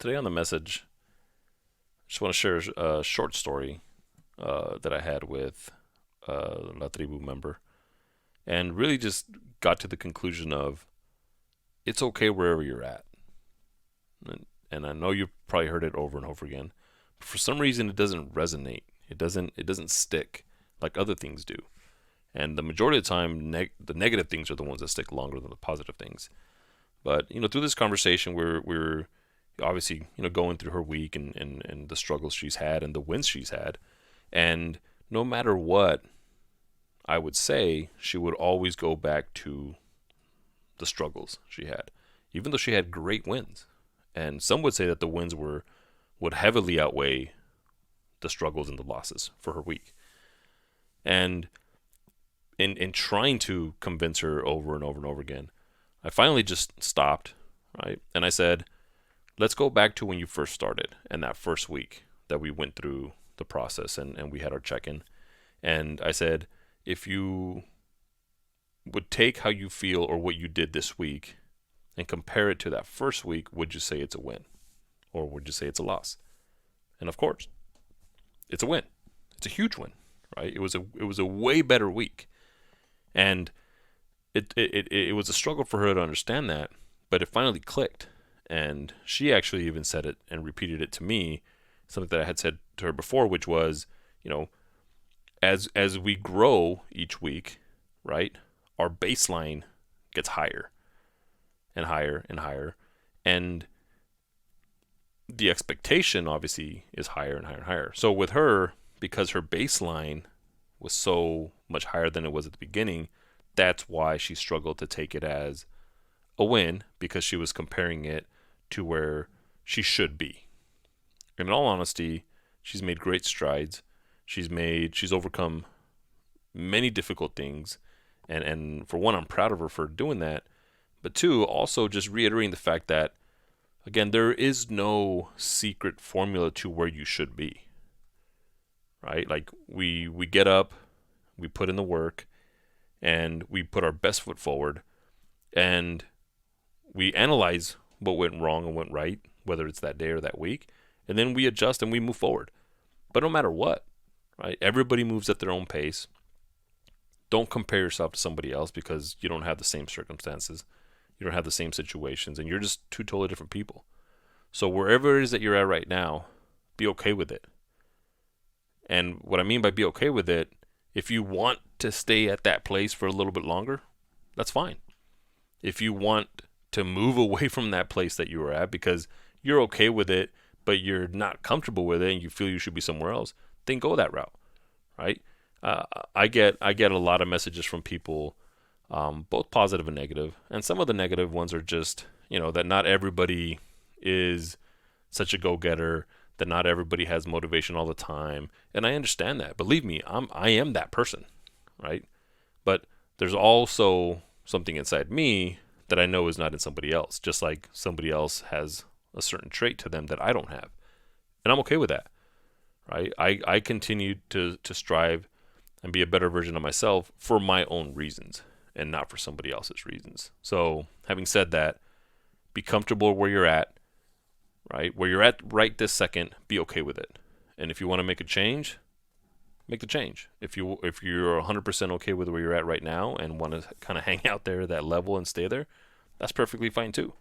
today on the message, I just want to share a short story that I had with La Tribu member, and really just got to the conclusion of it's okay wherever you're at. And I know you've probably heard it over and over again, but for some reason it doesn't resonate. It doesn't stick like other things do. And the majority of the time, the negative things are the ones that stick longer than the positive things. But through this conversation, we're obviously going through her week and the struggles she's had and the wins she's had, and no matter what, I would say she would always go back to the struggles she had, even though she had great wins. And some would say that the wins would heavily outweigh the struggles and the losses for her week. And in trying to convince her over and over and over again, I finally just stopped, right? And I said, let's go back to when you first started and that first week that we went through the process and we had our check-in. And I said, if you would take how you feel or what you did this week and compare it to that first week, would you say it's a win? Or would you say it's a loss? And of course, it's a win. It's a huge win, right? It was a way better week. And it was a struggle for her to understand that, but it finally clicked. And she actually even said it and repeated it to me, something that I had said to her before, which was, as we grow each week, right, our baseline gets higher and higher and higher. And the expectation obviously is higher and higher and higher. So with her, because her baseline was so much higher than it was at the beginning, that's why she struggled to take it as a win, because she was comparing it to where she should be. And in all honesty, she's made great strides. She's overcome many difficult things. And for one, I'm proud of her for doing that. But two, also just reiterating the fact that, again, there is no secret formula to where you should be. Right? Like we get up, we put in the work, and we put our best foot forward, and we analyze what went wrong and went right, whether it's that day or that week, and then we adjust and we move forward. But no matter what, right? Everybody moves at their own pace. Don't compare yourself to somebody else because you don't have the same circumstances. You don't have the same situations, and you're just two totally different people. So wherever it is that you're at right now, be okay with it. And what I mean by be okay with it, if you want to stay at that place for a little bit longer, that's fine. If you want to move away from that place that you were at because you're okay with it, but you're not comfortable with it and you feel you should be somewhere else, then go that route, right? I get a lot of messages from people, both positive and negative, and some of the negative ones are just, that not everybody is such a go-getter, that not everybody has motivation all the time, and I understand that. Believe me, I am that person, right? But there's also something inside me that I know is not in somebody else, just like somebody else has a certain trait to them that I don't have, and I'm okay with that, right? I continue to strive and be a better version of myself for my own reasons and not for somebody else's reasons. So having said that, be comfortable where you're at, right? Where you're at right this second, be okay with it. And if you want to make a change, make the change. If you're 100% okay with where you're at right now and want to kind of hang out there at that level and stay there, that's perfectly fine too.